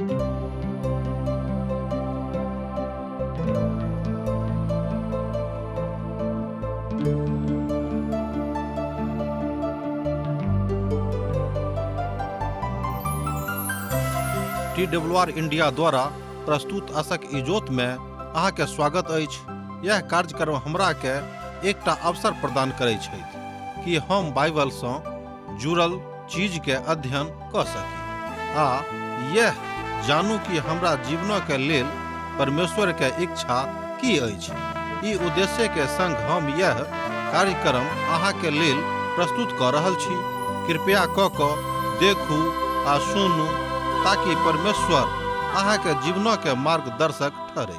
TWR India द्वारा प्रस्तुत आशक इजोत में अहाँ के स्वागत अछि। यह कार्यक्रम हमरा के एकटा अवसर प्रदान करैत छै कि हम बाइबल सँ जुड़ल चीज के अध्ययन क सकी आ यह जानू कि हमरा जीवन के लेल परमेश्वर के इच्छा की अछि। ई उद्देश्य के संग हम यह कार्यक्रम अहाँ के लेल प्रस्तुत क रहल छी। कृपया क देखू आ सुनू ताकि परमेश्वर अहाँ के जीवन के मार्गदर्शक ठहरे।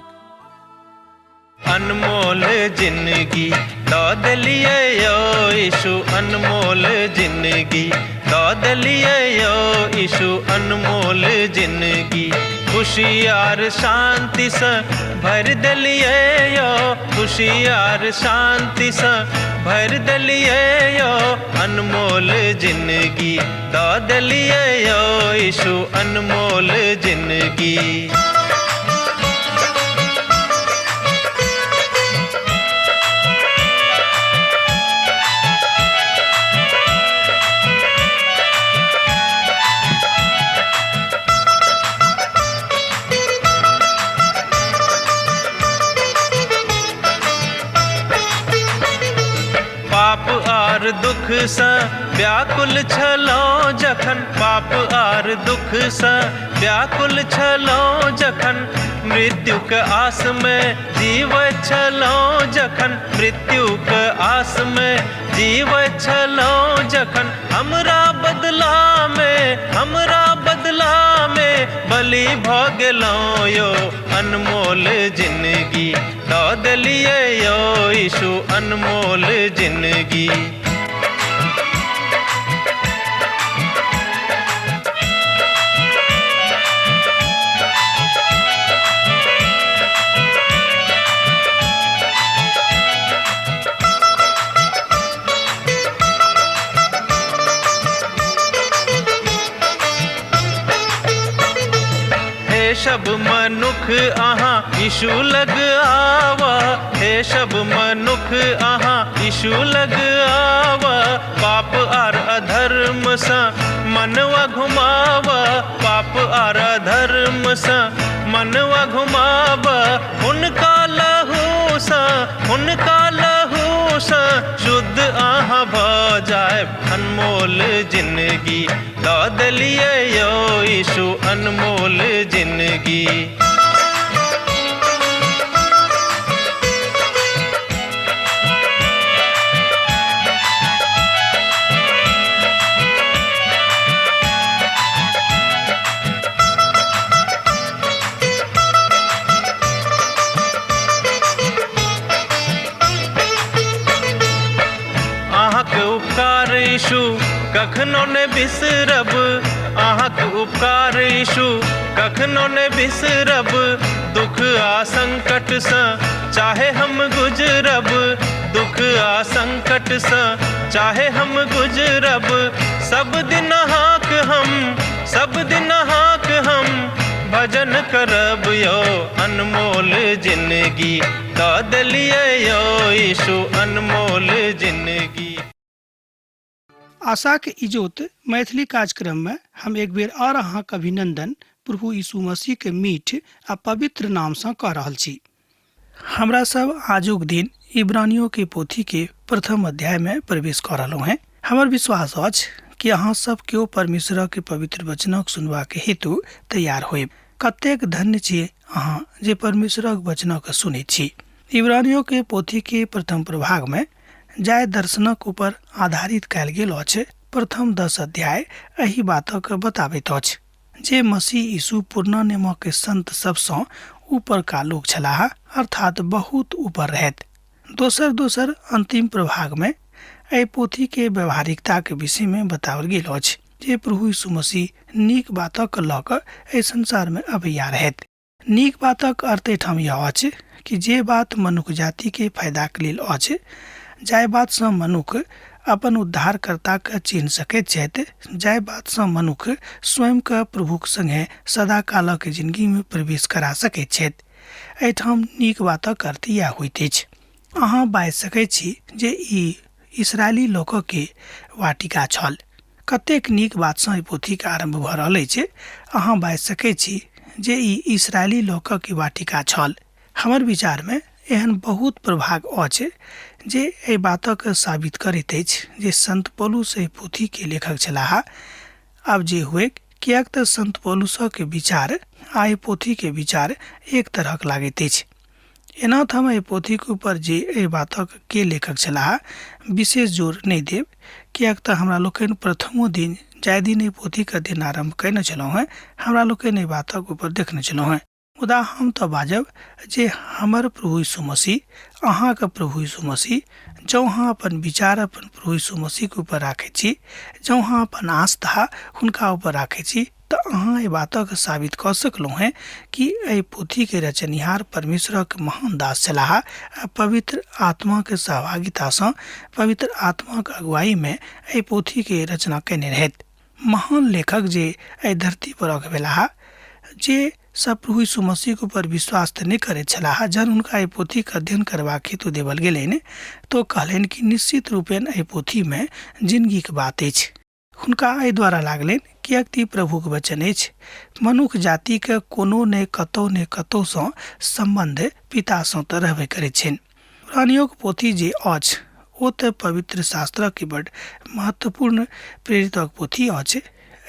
अनमोल जिंदगी दौद लिए यो यीशु, अनमोल जिंदगी दौद लिए यो यीशु, अनमोल जिंदगी खुशियार शांति से भर दलिए यो, खुशियार शांति से भर दलिए यो, अनमोल जिंदगी दौद लिए यो यीशु, अनमोल जिंदगी। दुख सँ व्याकुल छलौं जखन, पाप आर दुख सँ व्याकुल छलौं जखन, मृत्युक आस में जीवैत छलौं जखन, मृत्युक आस में जीवैत छलौं जखन, हमरा बदला में बलि भ गेलौं यो, अनमोल जिंदगी दऽ देलियै यो यीशु, अनमोल जिंदगी। सब मनुख अहाँ यीशु लग आवा, हे सब मनुख अहाँ यीशु लग आवा, पाप आर अधर्म सँ मनवा घुमावा, पाप आर अधर्म सँ मनवा घुमावा, हुनका लहू सँ शुद्ध अहाँ भ जाए, अनमोल जिंदगी दऽ देलियै यो यीशु, अनमोल जिंदगी। यीशु कखनो ने बिसरब, अहाँक उपकार यीशु कखनो ने बिसरब, दुख आ संकट सँ चाहे हम गुजरब, दुख आ संकट सँ चाहे हम गुजरब, सब दिन अहाँक हम भजन करब यो, अनमोल जिंदगी दऽ देलियै यो यीशु, अनमोल जिंदगी। आशा के इजोत मैथिली कार्यक्रम में हम एक बेर और अहाँक अभिनंदन प्रभु यीशु मसीह के मीठ आ पवित्र नाम से कह रहल छी। हमरा सब आजुक दिन इब्रानियों के पोथी के प्रथम अध्याय में प्रवेश कर रहलहुँ हैं। हमर विश्वास अछि कि अहाँ सब केओ परमेश्वर के पवित्र वचनक सुनवा के हेतु तैयार होएब। कतेक धन्य छी अहाँ जे परमेश्वरक वचनक सुनै छी। इब्रानियों के पोथी के प्रथम प्रभाग में जाय दर्शनक ऊपर आधारित कयल गेल अछि। प्रथम 10 अध्याय एही बातक बताबैत अछि जे मसीह यीशु पूर्ण नेमक के संत सबसँ ऊपर का लोग छलाह, अर्थात बहुत ऊपर रहत। दोसर अंतिम प्रभाग में एहि पोथी के व्यवहारिकता के विषय में बताओल गेल अछि जे प्रभु यीशु मसीह नीक बातक लऽ कऽ एहि संसार में अभैया रहत। नीक बातक अर्थ एठाम यह अछि कि जे बात मनुष्य जाति के फायदा के लेल अछि, जाय बात सँ मनुष्य अपन उद्धारकर्ता के चिन्ह सकैत छथि, जाहि बात सँ मनुख स्वयं के प्रभुक संगे सदा काल के जिंदगी में प्रवेश करा सकैत छथि। एहिठाम नीक बातक अर्थ इएह होइत अछि। अहाँ बाजि सकैत छी जे ई इसराइली लोकक के वाटिका छल। कतेक नीक बात सँ ई पोथी के आरंभ भऽ रहल अछि। अहाँ बाजि सकैत छी जे ई इसराइली लोकक के वाटिका छल। हमर विचार में एहन बहुत प्रभाव अछि जे एहि बातक साबित करैत अछि जे संत पौलुस एहि पोथी के लेखक छलाह। आब जे हुए, किएक तऽ संत पौलुसक के विचार आ एहि पोथी के विचार एक तरहक लागैत अछि। एना तऽ हम एहि पोथी के ऊपर जे एहि बातक के लेखक छलाह विशेष जोर नहीं देब, किएक तऽ हमरा लोकनि प्रथमो दिन जाहि दिन एहि पोथी के दिन आरंभ कयने छलहुँ हेँ, हमरा लोकनि एहि बातक ऊपर देखने छलहुँ हेँ। मुदा हम तऽ बाजब जे हमर प्रभु यीशु मसीह, अहाँके प्रभु यीशु मसीह, जँ अहाँ अपन विचार अपन प्रभु यीशु मसीह के ऊपर राखैत छी, जँ अहाँ अपन आस्था हुनका ऊपर राखैत छी, तऽ अहाँ एहि बातक साबित कऽ सकलहुँ हेँ कि एहि पोथी के रचनिहार परमेश्वरक महान दास छलाह आ पवित्र आत्मा के सहभागिता सँ, पवित्र आत्मा के अगुवाई में एहि पोथी के रचना कयने रहथि। महान लेखक जे एहि धरती पर भेलाह, जे सब प्रभु यीशु मसीह के ऊपर विश्वास तऽ नहि करैत छलाह, जहन हुनका एहि पोथी के अध्ययन करबाक हेतु देवल गेलनि तो कहलनि कि निश्चित रूपेण एहि पोथी में जिंदगी के बात अछि। हुनका एहि द्वारा लागलनि किएक तऽ प्रभुक वचन अछि। मनुष्य जाति के कोनो ने कतौ सँ संबंध पिता सँ तऽ रहबे करैत छनि। इब्रानियोक पोथी जे अछि ओ तऽ पवित्र शास्त्रक के बड़ महत्वपूर्ण प्रेरितक पोथी अछि।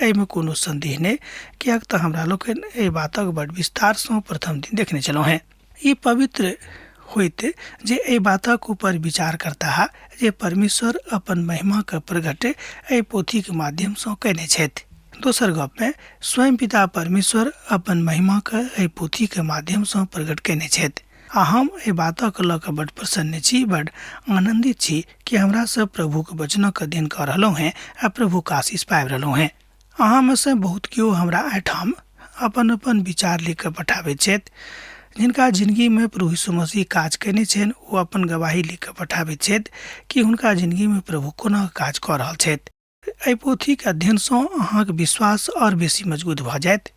एहिमे कोनो संदेह नहीं, किएक तऽ हमरा लोकनि एहि बातक बड़ विस्तार सँ प्रथम दिन देखने छलहुँ हेँ। ई पवित्र होइत जे एहि बातक ऊपर विचार करता है जे परमेश्वर अपन महिमा के प्रगट एहि पोथी के माध्यम सँ कयने छथि। दोसर गप में स्वयं पिता परमेश्वर अपन महिमा के एहि पोथी के माध्यम सँ प्रगट कयने छथि। आ हम एहि बातक लऽ कऽ बड़ प्रसन्न छी, बड़ आनंदित छी कि हमरा सब प्रभु के वचनक अध्ययन कऽ रहलहुँ हेँ आ प्रभु के आशीष पाबि रहलहुँ हेँ। अहाँ में से बहुत केओ हमरा एहिठाम अपन अपन विचार लिख कऽ पठाबैत छथि। जिनका जिंदगी में प्रभु यीशु मसीह काज कयने छनि, ओ अपन गवाही लिख कऽ पठाबैत छथि कि हुनका जिंदगी में प्रभु कोना काज कऽ रहल छथि। एहि पोथी के अध्ययन सँ अहाँके विश्वास और बेसी मजबूत भऽ जायत।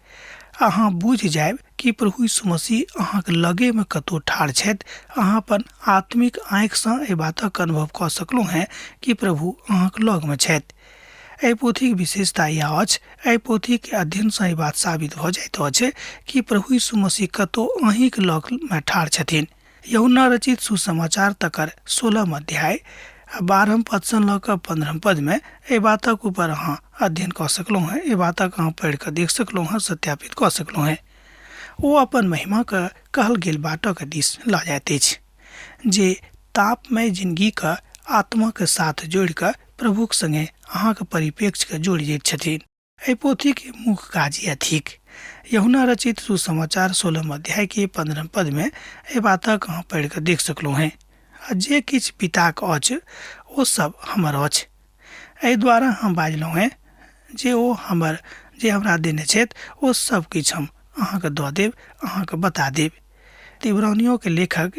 अहाँ बुझि जायब कि प्रभु यीशु मसीह अहाँके लगे में कतौ ठाढ़ छथि। अहाँ अपन आत्मिक आँखि सँ एहि बातक अनुभव कऽ सकलहुँ हेँ कि प्रभु अहाँके लग में छथि। एहि पोथी के विशेषता यह अछि, एहि पोथी के अध्ययन सँ ई बात साबित भऽ जाइत अछि कि प्रभु यीशु मसीह कतौ अहींके लग में ठाढ़ छथिन। यूहन्ना रचित सुसमाचार तकर 16 अध्याय 12 पद सँ लऽ कऽ 15 पद में एहि बातक ऊपर अहाँ अध्ययन कऽ सकलहुँ हेँ। एहि बातक अहाँ पढ़ि कऽ देख सकलहुँ हेँ, सत्यापित कऽ सकलहुँ हेँ। ओ अपन महिमा के कहल गेल बाटक दिस लऽ जाइत अछि, जे तापमय जिंदगी के आत्मा के साथ जोड़ि कऽ प्रभुक संगे अहाँके परिप्रेक्ष्य के जोड़ि दैत छथिन। एहि पोथी के मुख्य काज यह थिक। यूहन्ना रचित सुसमाचार 16 अध्याय के 15 पद में एहि बातक अहाँ पढ़ि कऽ देख सकलहुँ हेँ। आ जे किछु पिताक अछि ओ सब हमर अछि। एहि द्वारा हम बाजलहुँ हेँ जे ओ जे हमरा देने छथि ओ सब किछु हम अहाँके दऽ देब, अहाँके बता देब। इब्रानियों के लेखक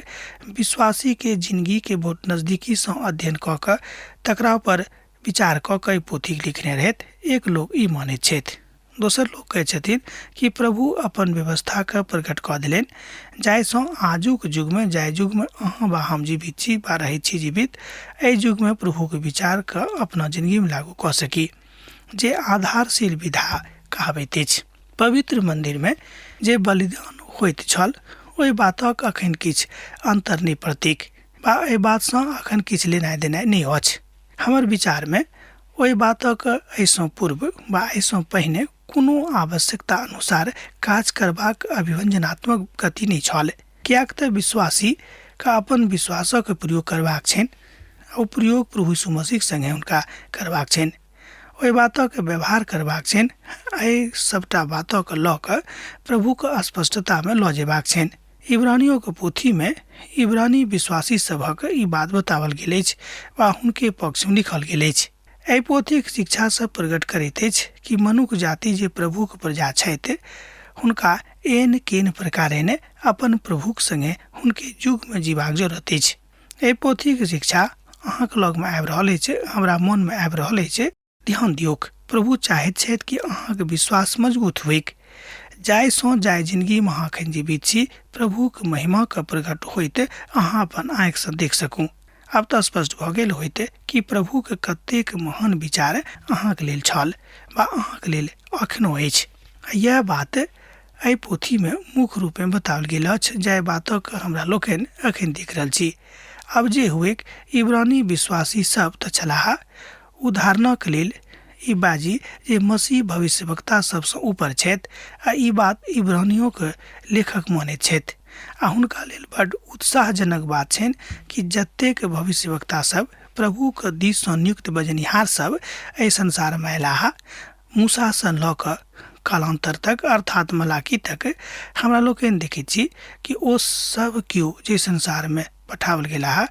विश्वासी के जिंदगी के बहुत नजदीकी सँ अध्ययन कऽ कऽ तकरा पर विचार कऽ कऽ पोथी लिखने रहथि। एक लोग ई मानैत छथि, दोसर लोग कहैत छथिन कि प्रभु अपन व्यवस्था के प्रकट कऽ देलनि, जाहि सँ आजुक युग में, जाहि युग में अहाँ वा हम जीवित छी वा रहैत छी जीवित, एहि युग में प्रभु के विचार के अपना जिंदगी में लागू कऽ सकी, जे आधारशील विधा कहाबैत अछि। पवित्र मंदिर में जे बलिदान होइत छल, ओहि बातक अखन किछु अंतर नहि प्रतीक बा एहि बात सँ अखन किछु लेनाइ देनाइ नहि अछि। हमर विचार में ओहि बातक एहिसँ पूर्व वा एहिसँ पहिने कोनो आवश्यकता अनुसार काज करबाक अभिव्यंजनात्मक गति नहि छल। किएक तऽ विश्वासी के अपन विश्वासक प्रयोग करबाक छनि, ओ प्रयोग प्रभु यीशु मसीह संगे हुनका करबाक छनि, ओहि बातक व्यवहार करबाक छनि। एहि सबटा बातक लऽ कऽ प्रभु के स्पष्टता में लऽ जेबाक छनि। इब्रानियों के पोथी में इब्रानी विश्वासी सभक ई बात बतावल गेल अछि वा हुनके पक्ष में लिखल गेल अछि। एहि पोथीक शिक्षा सब प्रकट करैत अछि कि मनुष्य जाति जे प्रभुक प्रजा छथि, हुनका एन केन प्रकारेण अपन प्रभुक संगे हुनके युग में जीबाक जरूरत अछि। एहि पोथीक शिक्षा अहाँके लगमे आबि रहल अछि, हमरा मनमे आबि रहल अछि, ध्यान दियौक। प्रभु चाहैत छथि कि अहाँके विश्वास मजबूत होइक, जाहिसँ जाहि जिन्दगीमे अहाँ एखन जीवित छी प्रभुके महिमाके प्रकट होइत अहाँ अपन आँखिसँ देख सकू। आब तऽ स्पष्ट भऽ गेल होइत कि प्रभुके कतेक महान विचार अहाँके लेल छल वा अहाँके लेल अखनो अछि। यह बात एहि पोथीमे मुख्य रूपमे बताओल गेल अछि, जाहि बातक हमरा लोकनि एखन देख रहल छी। अब जे हुए इब्रानी विश्वासी सब तऽ छलाह। उदाहरणक लेल ई बाजी जे मसीह भविष्यवक्ता सबसँ ऊपर छथि आ ई बात इब्रानियोके लेखक मानैत छथि आ हुनका लेल बड्ड उत्साहजनक बात छनि कि जतेक भविष्यवक्ता सब प्रभुके दिससँ नियुक्त बजनिहार सब एहि संसारमे अयलाह, मूसासँ लऽ कऽ कालांतर तक अर्थात मलाकी तक, हमरा लोकनि देखैत छी कि ओ सब केओ जे संसारमे पठाओल गेलाह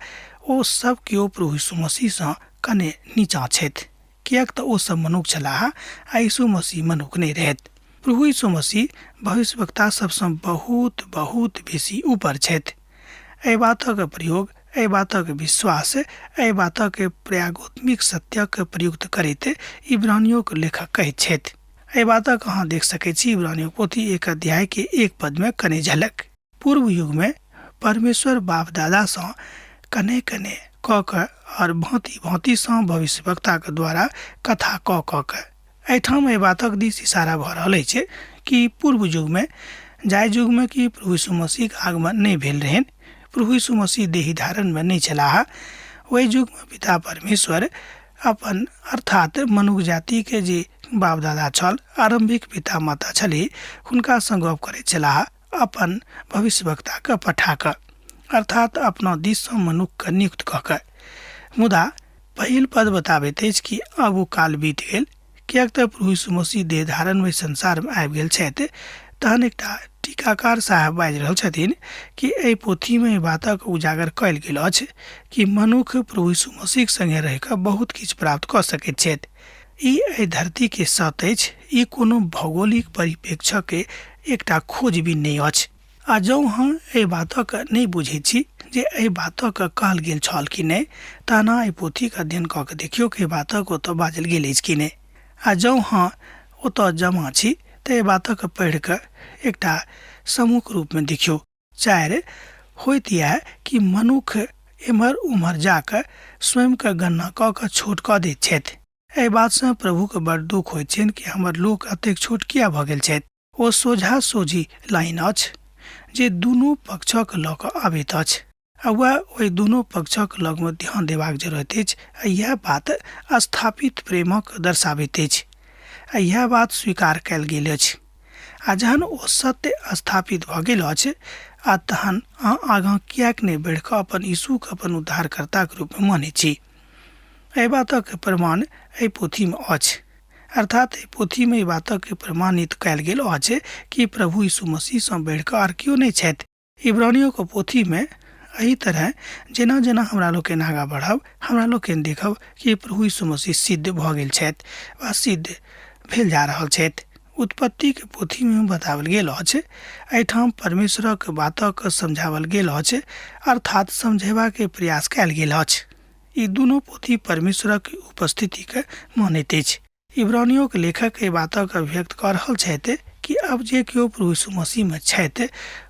ओ सब केओ प्रभु यीशु मसीहसँ कने नीचाँ छथि, किएक तऽ ओ सब मनुख छलाह आ यीशु मसीह मनुख नहि रहथि। प्रभु यीशु मसीह भविष्यवक्ता सबसँ बहुत बहुत बेसी ऊपर छथि। एहि बातक प्रयोग, एहि बातक विश्वास, एहि बातक प्रायोगिक सत्यक प्रयुक्त करैत इब्रानियोके लेखक कहैत छथि। एहि बातक अहाँ देख सकैत छी इब्रानियो पोथी 1 अध्याय के 1 पद में कने झलक। पूर्व युग में परमेश्वर बाप दादासँ कने कने क क और भांति भांति सँ भविष्यवक्ता के द्वारा कथा क क एहिठाम एहि बातक दिस इशारा भऽ रहल अछि कि पूर्व युग में, जाहि युग में कि प्रभु यीशु मसीह के आगमन नहीं भेल रहनि, प्रभु यीशु मसीह देही धारण में नहीं छलाह, ओहि युग में पिता परमेश्वर अपन अर्थात मनुष्य जाति के जे बाप दादा छल, आरंभिक पिता माता छली, हुनका सँ गप करैत छलाह अपन भविष्यवक्ता के पठा क, अर्थात अपना दिस सँ मनुष्य के नियुक्त क क। मुदा पहिल पद बताबैत अछि कि अब ओ काल बीत गेल, किएक तऽ प्रभु यीशु मसीह देह धारण में संसार में आबि गेल छथि। तहन एकटा टीकाकार साहब बाजि रहल छथिन कि एहि पोथी में बातक उजागर कयल गेल अछि कि मनुष्य प्रभु यीशु मसीह संगे रहि कऽ बहुत किछु प्राप्त कऽ सकैत छथि। ई एहि धरती के सत्य अछि, ई कोनो भौगोलिक परिप्रेक्ष्य के एकटा खोजबीन नहि अछि। आ जँ अहाँ एहि बातक नहि बुझैत छी जे एहि बातक कहल गेल छल कि नहि, तहन एहि पोथीके अध्ययन कऽ के देखियौ कि बातक ओतऽ बाजल गेल अछि कि नहि। आ जँ अहाँ ओतऽ जमा छी तऽ एहि बातक पढ़ि कऽ एकटा समूह रूप में देखियौ। 4 होइत यऽ कि मनुष्य एम्हर उम्हर जाकऽ स्वयं के गणना कऽ कऽ छोट कऽ दैत छथि। एहि बातसँ प्रभुके बड़ दुख होइत छनि कि हमर लोक एतेक छोट किया भऽ गेल छथि। ओ सोझा सोझी लाइन अछि जे दुनू पक्षक लऽ कऽ आबैत अछि आ वह ओहि दुनू पक्षक लगमे ध्यान देबाक जरूरत अछि। आ यह बात स्थापित प्रेमक दर्शाबैत अछि आ यह बात स्वीकार कयल गेल अछि। आ जहन ओ सत्य स्थापित भऽ गेल अछि आ तहन अहाँ आगाँ किएक नहि बढ़ि कऽ अपन यीशुके अपन उद्धारकर्ताके रूपमे मानैत छी। एहि बातक प्रमाण एहि पोथीमे अछि, अर्थात एहि पोथीमे एहि बातक प्रमाणित कयल गेल अछि कि प्रभु यीशु मसीहसँ बढ़ि कऽ आर केओ नहि छथि। इब्रानियोके पोथीमे एहि तरह जेना जेना हमरा लोकनि आगाँ बढ़ब, हमरा लोकनि देखब कि प्रभु यीशु मसीह सिद्ध भऽ गेल छथि वा सिद्ध भेल जा रहल छथि। उत्पत्ति के पोथी में बतावल गेल अछि, एहिठाम परमेश्वरक बातक समझावल गेल अछि, अर्थात समझेबा के प्रयास कयल गेल अछि। ई दुनू पोथी परमेश्वरक उपस्थिति के मानैत अछि। इब्रानियो के लेखक एहि बातक अभिव्यक्त कऽ रहल छथि कि अब जे केओ प्रभु यीशु मसीह में छथि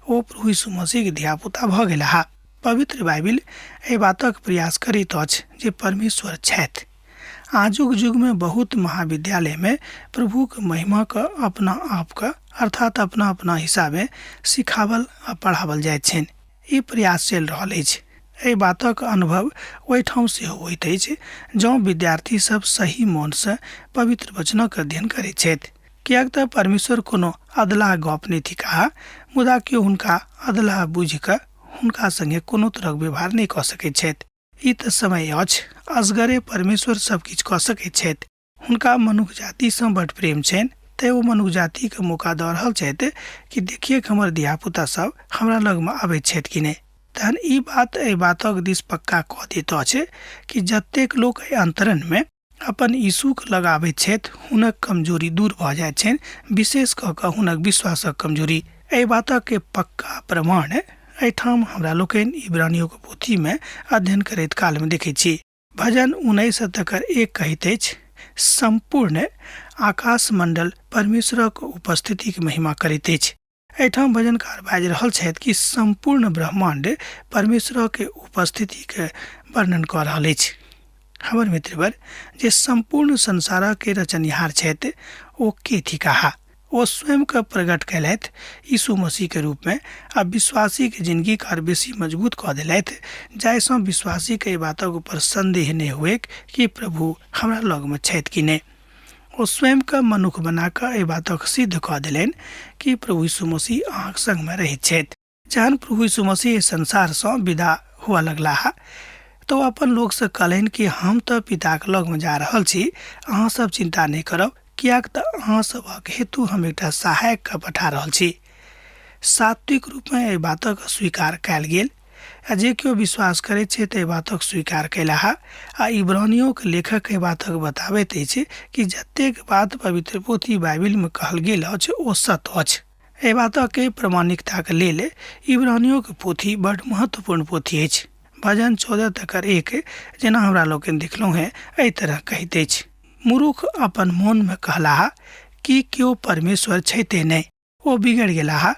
ओ प्रभु यीशु मसीह के धियापुता भऽ गेलाह। पवित्र बाइबिल एहि बातक प्रयास करैत अछि जे परमेश्वर छथि। आजुक युग में बहुत महाविद्यालय में प्रभु के महिमा के अपना आप के अर्थात अपना अपना हिसाबे सिखावल आ पढ़ावल जाइत छनि। ई प्रयास चलि रहल अछि। एहि बातक अनुभव ओहिठाम सेहो होइत अछि जँ विद्यार्थी सब सही मन से पवित्र वचनक अध्ययन करैत छथि। किएक तऽ परमेश्वर कोनो अदला गप नहि थिकाह, मुदा केओ हुनका अदला बुझि कऽ हुनका संगे कोनो तरहक व्यवहार नहि कऽ सकैत छथि। ई तऽ समय अछि, असगरे परमेश्वर सब किछु कऽ सकैत छथि। हुनका मनुष्य जातिसँ बड्ड प्रेम छनि, तैँ ओ मनुष्य जातिके मौका दऽ रहल छथि कि देखिए हमर धियापुता सब हमरा लगमे आबैत छथि कि नहि। तहन ई बात एहि बातक दिस पक्का कऽ दैत अछि कि जतेक लोक एहि अंतरण में अपन यीशुके लग आबैत छथि हुनक कमजोरी दूर भऽ जाइत छनि, विशेष कऽ कऽ हुनक विश्वासक कमजोरी। एहि बातक के पक्का प्रमाण एहिठाम हमरा लोकनि इब्रानियोके पोथी में अध्ययन करैत काल में देखैत छी। भजन 19:1 कहैत अछि, संपूर्ण आकाश मंडल परमेश्वरक उपस्थिति के महिमा करैत अछि। एहिठाम भजनकार बाजि रहल छथि कि संपूर्ण ब्रह्मांड परमेश्वर के उपस्थिति के वर्णन कऽ रहल अछि। हमर मित्रवर, जे संपूर्ण संसार के रचनिहार छथि ओ के थिकाहा। ओ स्वयं के प्रकट कैलथि यीशु मसीह के रूप में आ विश्वासी के जिंदगी के बेसी मजबूत कऽ देलथि, जाहिसँ विश्वासी के बातक ऊपर संदेह नहीं हुए कि प्रभु हमरा लग में छथि कि नहीं। ओ स्वयं के मनुष्य बना कऽ एहि बातक सिद्ध कऽ देलनि कि प्रभु यीशु मसीह अहाँक संग में रहैत छथि। जहन प्रभु यीशु मसीह संसार से विदा हुआ लगलाह तो अपन लोग से कहलनि कि हम तो पिता के लग में जा रहल छी, अहाँ सब चिंता नहीं करब, कियाक तऽ अहाँ सभक हेतु हम एकटा सहायक के पठा रहल छी। सात्विक रूप में एहि बातक स्वीकार कयल गेल आ जे केओ विश्वास करैत छै तऽ एहि बातक स्वीकार कयलाह। आ इब्रानियों के लेखक एहि बातक बताबैत अछि कि जतेक बात पवित्र पोथी बाइबिल में कहल गेल अछि ओ सत्य अछि। एहि बातक के प्रमाणिकता के लेल इब्रानियों के पोथी बड़ महत्वपूर्ण पोथी अछि। भजन 14:1 जेना हमरा लोकनि देखलहुँ हैं एहि तरह कहैत अछि, मूर्ख अपन मोन में कहलाह कि केओ परमेश्वर छैते नहीं, ओ बिगड़ गेलाह,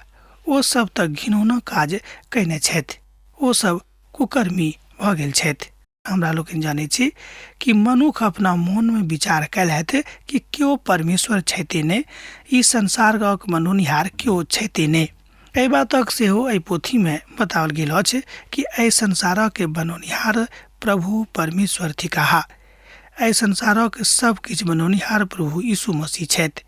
ओ सब तक घिनौना काज कयने छथि, ओ सब कुकर्मी भऽ गेल छथि। हमरा लोकनि जानै छी कि मनुष्य अपना मोन में विचार कयलथि कि केओ परमेश्वर छैते नहीं, ई संसारक मनोनिहार केओ छैते नहीं। एहि बातक सेहो एहि पोथी में बताओल गेल अछि कि एहि संसारक के बनौनिहार प्रभु परमेश्वर थिकाहा। एहि संसारक सब किछु बनौनिहार प्रभु यीशु मसीह छथि।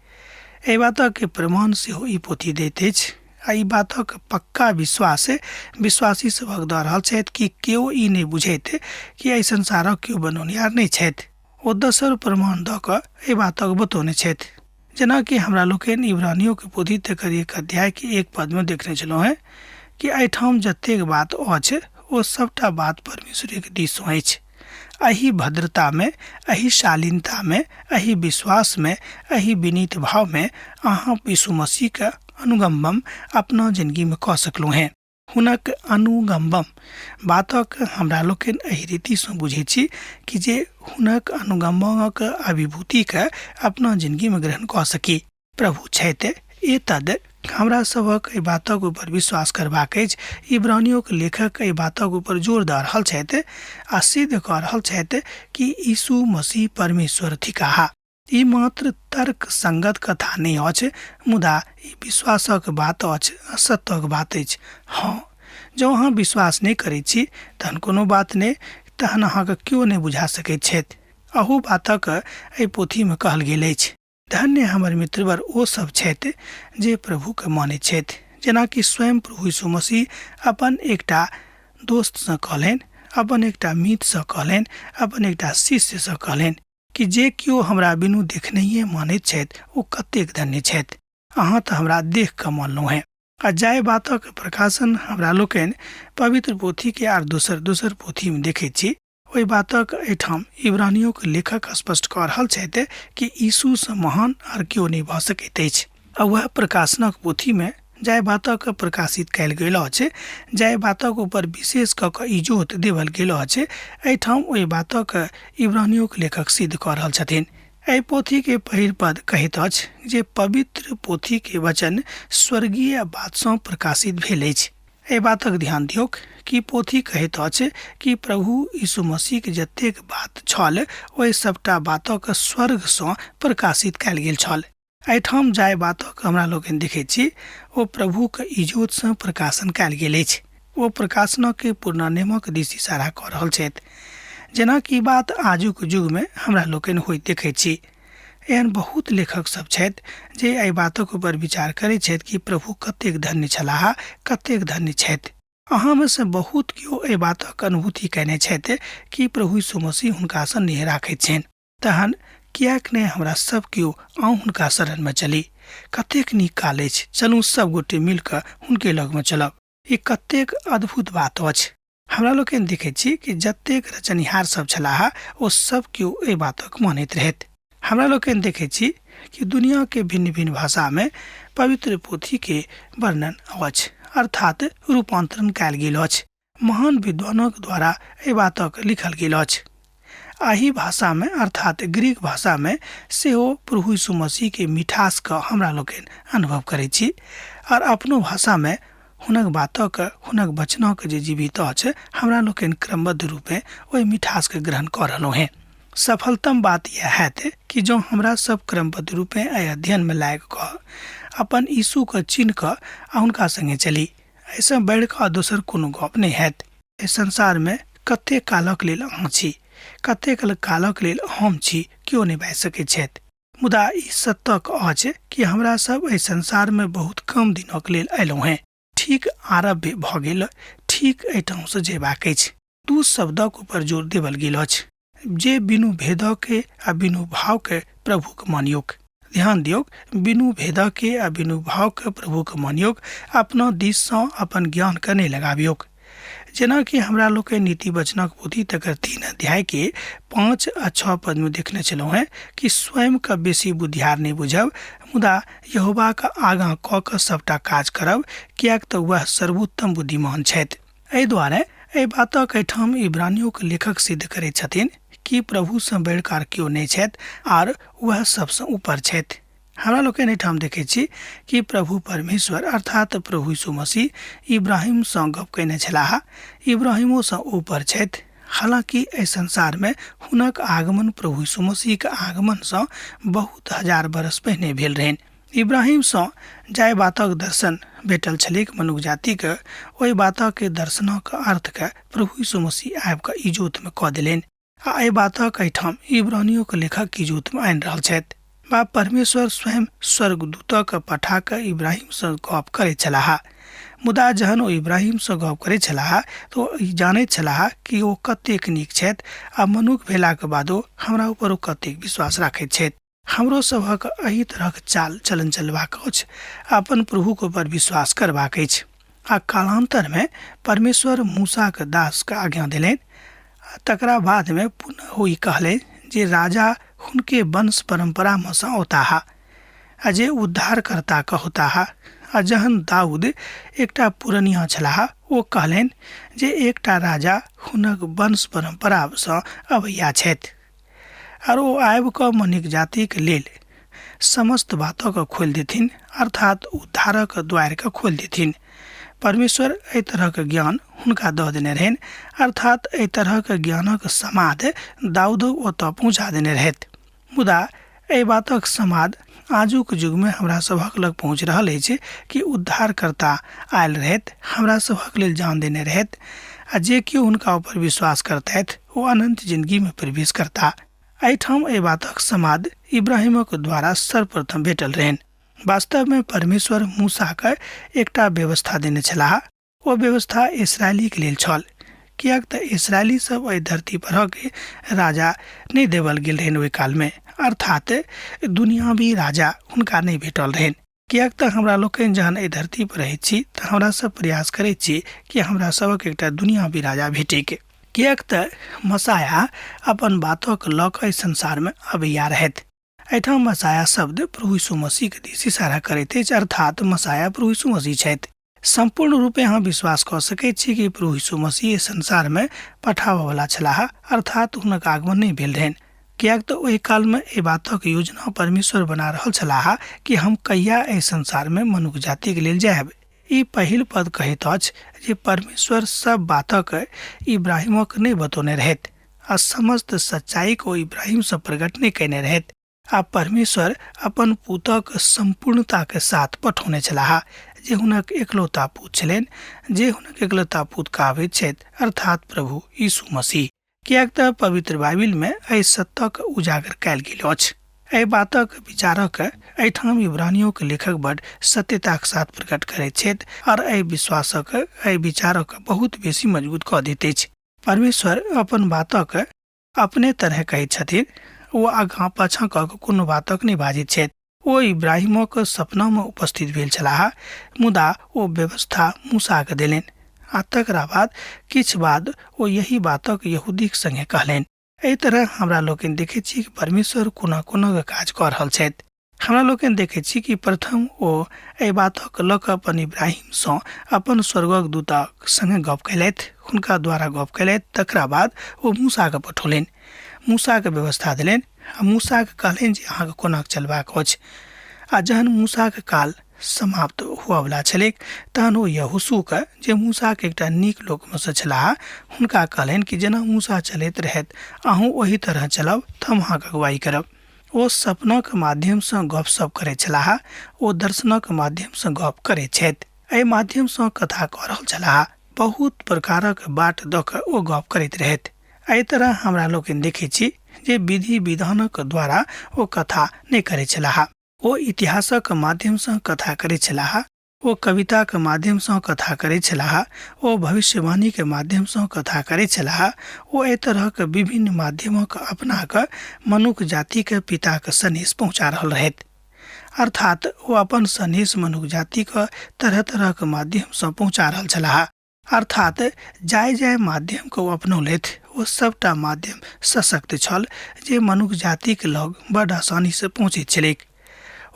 एहि बातक के प्रमाण सेहो ई पोथी दैत अछि। आ ई बातक पक्का विश्वास विश्वासी सभक दऽ रहल छथि कि केओ ई नहीं बुझैत कि एहि संसारक केओ बनौनिहार नहीं छथि। ओ दोसर प्रमाण दऽ कऽ एहि बातक बतौने छथि। जेना कि हमरा लोकनि इब्रानियों के पोथी तकर 1 अध्याय के 1 पद में देखने छलहुँ हैं कि एहिठाम जतेक बात अछि ओ सबटा बात परमेश्वर के दिस अछि। एही भद्रता में, एही शालीनता में, एही विश्वास में, एही विनीत भाव में अहाँ यीशु मसीह के अनुगमन अपना जिंदगी में कऽ सकलहुँ हैं। हुनक अनुगमन बातक हमरा लोकनि एहि रीति से बुझै छी कि जे हुनक अनुगमनक अभिभूति के अपना जिंदगी में ग्रहण कऽ सकी। प्रभु छथि एतद हमरा सबक एहि बातक ऊपर विश्वास करबाक अछि। इब्रानियों के लेखक एहि बातक ऊपर जोर दऽ रहल छथि आ सिद्ध कऽ रहल छथि कि यीशु मसीह परमेश्वर थिकाहा। ई मात्र तर्क संगत कथा नहीं अछि, मुदा ई विश्वासक बात अछि, सत्यक बात अछि। हाँ, जँ अहाँ विश्वास नहीं करैत छी तहन कोनो बात नहीं, तहन अहाँके केओ नहीं बुझा सकैत छथि। अहू बातक एहि पोथी में कहल गेल अछि। धन्य हमर मित्रवर ओ सब छथि जे प्रभु के मानैत छथि। जेना कि स्वयं प्रभु यीशु मसीह अपन एकटा दोस्त से कहलनि, अपन एकटा मित्र से कहलनि, अपन एकटा शिष्य से कहलनि कि जे केओ हमरा बिनु देखनहिए मानैत छथि ओ कतेक धन्य छथि। अहाँ तऽ हमरा देख कऽ मानलहुँ हैं। आ जाय बातक प्रकाशन हमरा लोकनि पवित्र पोथी के आर दोसर पोथी में देखैत छी, ओहि बातक एहिठाम इब्रानियों के लेखक स्पष्ट कऽ रहल छथि कि यीशु से महान आर केओ नहीं भऽ सकैत अछि। आ वह प्रकाशनक पोथी में जाय बातक प्रकाशित कयल गेल अछि, जाय बातक ऊपर विशेष कऽ कऽ इजोत देवल गेल अछि, एहिठाम ओहि बातक इब्रानियों के लेखक सिद्ध कऽ रहल छथिन। एहि पोथी के पहिल पद कहैत अछि जे पवित्र पोथी के वचन स्वर्गीय बात सँ प्रकाशित भेल अछि। एहि बातक ध्यान दियौक कि पोथी कहैत अछि कि प्रभु यीशु मसीह के जतेक बात छल ओहि सबटा बातक स्वर्ग सँ प्रकाशित कयल गेल छल। एहिठाम जाय बातक हमरा लोकनि देखैत छी ओ प्रभु के इजोत सँ प्रकाशन कयल गेल अछि। ओ प्रकाशनक के पूर्णानिमक दिस इशारा कऽ रहल छथि। जेना कि बात आजुक युग में हमरा लोकनि होइत देखैत छी। एहन बहुत लेखक सब छथि जे एहि बातक ऊपर विचार करैत छथि कि प्रभु कतेक धन्य छलाह, कतेक धन्य छथि। अहाँ में से बहुत केओ एहि बातक अनुभूति कयने छथि कि प्रभु यीशु मसीह हुनका सँ नेह राखैत छनि। तहन कियाक नहि हमरा सब केओ आउ हुनका शरण में चली। कतेक नीक काल अछि, चलू सब गोटे मिल कऽ हुनके लग में चलब। ई कतेक अद्भुत बात अछि। हमरा लोकनि देखैत छी कि जतेक रचनिहार सब छलाह ओ सब केओ एहि बातक मानैत रहथि। हमरा लोकनि देखैत छी कि दुनिया के भिन्न भिन्न भाषा में पवित्र पोथी के वर्णन अछि, अर्थात रूपांतरण कयल गेल अछि। महान विद्वानक द्वारा एहि बातक लिखल गेल अछि। आही भाषा में अर्थात ग्रीक भाषा में सेहो प्रभु यीशु मसीह के मिठास का हमरा लोग अनुभव करे छी और अपनो भाषा में हुनक बातक हुनक वचनक जे जीवित अछि हमरा लोग क्रमबद्ध रूप में ओहि मिठास के ग्रहण कर रहलो हैं। सफलतम बात यह है कि जो हमरा सब क्रमबद्ध रूप में अध्ययन में लायक कह अपन यीशु के चिन्ह क हुनका संगे चली, ऐसा बढ़ कऽ दोसर कोनो गप नहीं हैत। इस संसार में कते कालक लेल अहाँ छी, कतेक कालक लेल हम छी, क्यों नहीं बाजि सकै छथि। मुदा ई सत्यक अछि कि हमरा सब एहि संसार में बहुत कम दिनक लेल अयलहुँ हैं। ठीक आरंभ भ गेल, ठीक एहिठाम से जेबाक अछि। दू शब्दक ऊपर जोर देवल गेल अछि, जे बिनु भेद के आ बिनु भाव के प्रभु के मानियोक। ध्यान दियोक, बिनु भेद के आ बिनु भाव के प्रभु के मानियोक, अपना दिस से अपन ज्ञान के नहीं लगाबियोक। जेना कि हमरा लोग के नीति वचनक पोथी तकर 3 अध्याय के 5 आ 6 पद में देखने चलो हैं कि स्वयं का बेसी बुद्धियार नहीं बुझब, मुदा यहोवा का आगाँ क के सबटा काज करब, कियाक तऽ वह सर्वोत्तम बुद्धिमान छथि। एहि दुआरे एहि बातक एहिठाम इब्रानियों के लेखक सिद्ध करैत छथिन कि प्रभु से बढ़कर केओ नहीं छथि आर वह सबसे ऊपर छथि। हमरा लोग एहिठाम देखे छी कि प्रभु परमेश्वर अर्थात प्रभु यीशु मसीह इब्राहिम से गप कयने छलाह, इब्राहिमो से ऊपर छथि। हालांकि एहि संसार में हुनक आगमन प्रभु यीशु मसीह के आगमन से बहुत हजार बरस पहिने भेल रहनि। इब्राहिम से जाय बातक दर्शन भेटल छलिक मनुष्य जाति के, ओहि बातक के दर्शनक अर्थ के प्रभु यीशु मसीह आबि कऽ इजोत में कऽ देलनि आ एहि बातक एहिठाम इब्रानियों के लेखक इजोत में आनि रहल छथि। बा परमेश्वर स्वयं स्वर्गदूतक पठा के इब्राहिम से गप करे छलाह, मुदा जहन ओ इब्राहिम से गप करे छलाह तो जाने छलाह कि ओ कतेक नीक छथि आ मनुष्य भेला के बादो हमरा ऊपर ओ कतेक विश्वास राखैत छथि। हमरो सभक एही तरहक चाल चलन चलबाक अछि, अपन प्रभु के ऊपर विश्वास करबाक अछि। आ कालांतर में परमेश्वर मूसा के दास के आज्ञा देलनि, तकरा बाद में पुनः ओ कहले जे राजा हुनके वंश परंपरा में से होता है, अजे उद्धार करता का होता है। आ जहन दाऊद एकटा पुरनिया छलाह, ओ कहलनि जे एकटा राजा हुनक वंश परंपरा से अबैया छथि और ओ आबि कऽ मनुष्य जाति के लेल समस्त बातों को खोल देथिन, अर्थात उद्धारक द्वार के खोल देथिन। परमेश्वर एहि तरह के ज्ञान हुनका दऽ देने रहनि, अर्थात एहि तरह के ज्ञानक समाद दाऊद ओतऽ पहुँचा देने रहथि। मुदा एहि बातक समाद आजुक युग में हमरा सभक लग पहुँच रहल अछि कि उद्धारकर्ता आयल रहथि, हमरा सभक लेल जान देने रहथि, आ जे केओ हुनका ऊपर विश्वास करतथि ओ अनंत जिंदगी में प्रवेश करता। एहिठाम एहि बातक समाद इब्राहिमक द्वारा सर्वप्रथम भेटल रहनि। वास्तव में परमेश्वर मूसा के एकटा व्यवस्था देने छलाह, ओ व्यवस्था इसराइली के लेल छल, कियाक तऽ इसराइली सब एहि धरती पर के राजा नहीं देवल गेल रहनि ओहि काल में, अर्थात दुनियावी राजा हुनका नहीं भेटल रहनि। कियाक तऽ हमरा लोग जहन एहि धरती पर रहैत छी तऽ हमरा सब प्रयास करैत छी कि हमरा सबक एकटा दुनियावी राजा भेटे के, कियाक तऽ मसाया अपन बातक लऽ कऽ एहि संसार में अबैया रहथि। एहिठाम मसाया शब्द प्रभु यीशु मसीह के दिस इशारा करैत अछि, अर्थात मसाया प्रभु यीशु मसीह छथि। संपूर्ण रूपे अहाँ विश्वास कऽ सकैत छी कि प्रभु यीशु मसीह संसार में पठाबऽ वाला छलाह, अर्थात हुनक आगमन नहीं भेल रहनि। कियाक तऽ ओहि काल में एहि बातक योजना परमेश्वर बना रहल छलाह कि हम कहिया एहि संसार में मनुष्य जाति के लेल जायब। ई पहिल पद कहैत अछि जे परमेश्वर सब बातक इब्राहिमक नहीं बतौने रहथि आ समस्त सच्चाई को इब्राहिम से प्रकट नहीं कयने रहथि। आ परमेश्वर अपन पुतक संपूर्णता के साथ पठौने छलाह, जे हुनक एकलौता पुत छलनि, जे हुनक एकलौता पुत कहबैत छथि, अर्थात प्रभु यीशु मसीह। कियाक तऽ पवित्र बाइबिल में एहि सत्यक उजागर कयल गेल अछि। एहि बातक विचारक एहिठाम इब्रानियों के लेखक बड़ सत्यता के साथ प्रकट करैत छथि और एहि विश्वासक एहि विचारक बहुत बेसी मजबूत कऽ दैत अछि। परमेश्वर अपन बातक अपने तरह कहैत छथिन, ओ आगाँ पाछाँ कऽ के कोनो बातक नहीं बाजैत छथि। ओ इब्राहिमक सपना में उपस्थित भेल छलाह, मुदा ओ व्यवस्था मूसा के देलनि आ तकरा बाद किछु बाद ओ यही बातक यहूदीक संगे कहलनि। एहि तरह हमरा लोग देखे छी कि परमेश्वर कोना कोना के काज कऽ रहल छथि। हमरा लोग देखे छी कि प्रथम ओ एहि बातक लऽ कऽ अपन इब्राहिम सँ अपन स्वर्गक दूतक संगे गप कयलथि, हुनका द्वारा गप कयलथि, तकरा बाद ओ मूसा के पठौलनि। मूसा के व्यवस्था दिलनि आ मूसा के कहलनि जे अहाँके कोना चलबाक अछि। आ जहन मूसा के काल समाप्त हुअवला छलै तहन ओ यहोशू के जे मूसा के एकटा नीक लोकमे सँ छलाह हुनका कहलनि कि जेना मूसा चलैत रहथि अहूँ ओही तरह चलब तऽ हम अहाँके अगुवाई करब। ओ सपनाक माध्यमसँ गपशप करैत छलाह, ओ दर्शनक माध्यमसँ गप करैत छथि, एहि माध्यमसँ कथा कऽ रहल छलाह। बहुत प्रकारक बाट दऽ कऽ ओ गप करैत रहथि। एहि तरह हमरा लोकनि देखैत छी जे विधि विधानक द्वारा ओ कथा नहि करैत छलाह। ओ इतिहासक माध्यमसँ कथा करैत छलाह, ओ कविताक माध्यमसँ कथा करैत छलाह, ओ भविष्यवाणीके माध्यमसँ कथा करैत छलाह। ओ एहि तरहक विभिन्न माध्यमक अपना कऽ मनुष्य जातिके पिताके सनेश पहुँचा रहल रहथि। अर्थात ओ अपन सनेश मनुष्य जातिके तरह तरहक माध्यमसँ पहुँचा रहल छलाह। अर्थात जाय जाय माध्यमके ओ अपनौलथि ओ सभटा माध्यम सशक्त छल जे मनुष्य जातिके लग बड़ आसानीसँ पहुँचैत छलैक।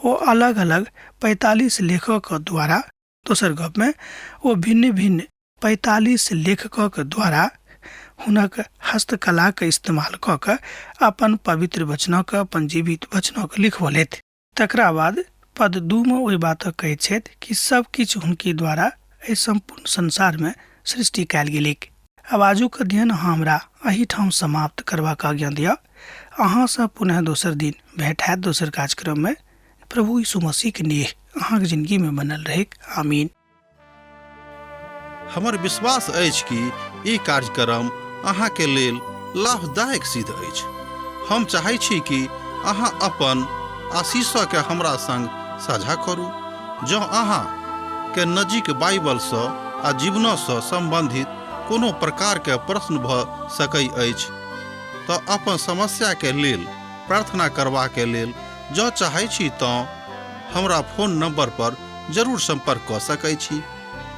ओ अलग अलग 45 लेखक द्वारा, दोसर गपमे ओ भिन्न भिन्न 45 लेखकक द्वारा हुनक हस्तकलाके इस्तेमाल कऽ कऽ अपन पवित्र वचनक, अपन जीवित वचनक लिखवलथि। तकरा बाद पद 2 में ओहि बातक कहैत छथि कि सब किछु हुनके द्वारा एहि संपूर्ण संसारमे सृष्टि कयल गेलैक। आब आजुक अध्ययन हमरा एहिठाम समाप्त करबाक आज्ञा दिअ। अहाँसँ पुनः दोसर दिन भेंट हैत दोसर कार्यक्रममे। प्रभु यीशु मसीहके नेह अहाँके जिंदगीमे बनल रहैक। आमीन। हमर विश्वास अछि कि ई कार्यक्रम अहाँके लेल लाभदायक सिद्ध अछि। हम चाहै छी कि अहाँ अपन आशीषके हमरा संग साझा करू। जँ अहाँके नजीक बाइबलसँ आ जीवनसँ सम्बन्धित कोनो प्रकारके प्रश्न भऽ सकै अछि तऽ अपन समस्याके लेल प्रार्थना करबाके लेल जँ चाहै छी तऽ हमरा फोन नंबर पर जरूर संपर्क कऽ सकै छी।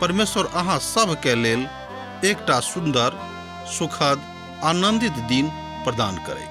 परमेश्वर अहाँ सभके लेल एकटा सुन्दर, सुखद, आनन्दित दिन प्रदान करै।